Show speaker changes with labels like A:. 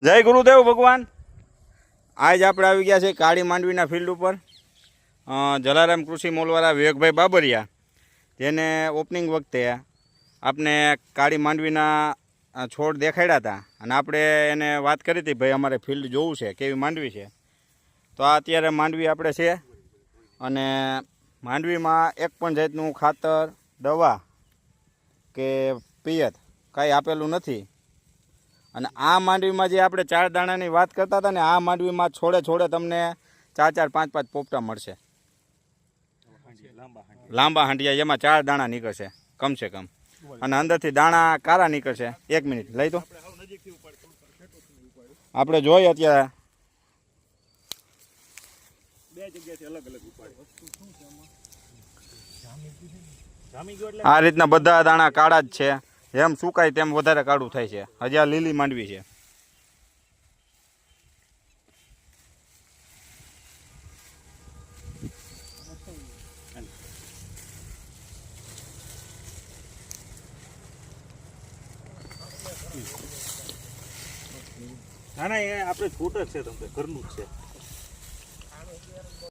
A: જય ગુરુદેવ ભગવાન। આજ આપણે આવી ગયા છે કાળી માંડવીના ફિલ્ડ ઉપર। જલારામ કૃષિ મોલવાળા વિવેકભાઈ બાબરિયા તેને ઓપનિંગ વખતે આપણે કાળી માંડવીના છોડ દેખાડ્યા હતા અને આપણે એને વાત કરી હતી ભાઈ અમારે ફિલ્ડ જોવું છે કેવી માંડવી છે। તો આ અત્યારે માંડવી આપણે છે અને માંડવીમાં એક પણ જાતનું ખાતર દવા કે પિયત કાંઈ આપેલું નથી। અને આ માંડવીમાં જે આપણે 4 દાણાની વાત કરતા હતા ને આ માંડવીમાં છોડે છોડે તમને 4 4 5 5 પોપટા મળશે। લાંબા હાંડિયા એમાં 4 દાણા નીકળશે કમસે કમ અને અંદરથી દાણા કાળા નીકળશે। 1 મિનિટ લઈ તો આપણે જોઈએ અત્યારે આ રીતના બધા દાણા કાળા જ છે। એમ સુકાય તેમ વધારે કાળું થાય છે। હજી આ લીલી માંડવી છે।
B: ના ના એ આપણે છૂટ જ છે તમને ઘરનું જ છે।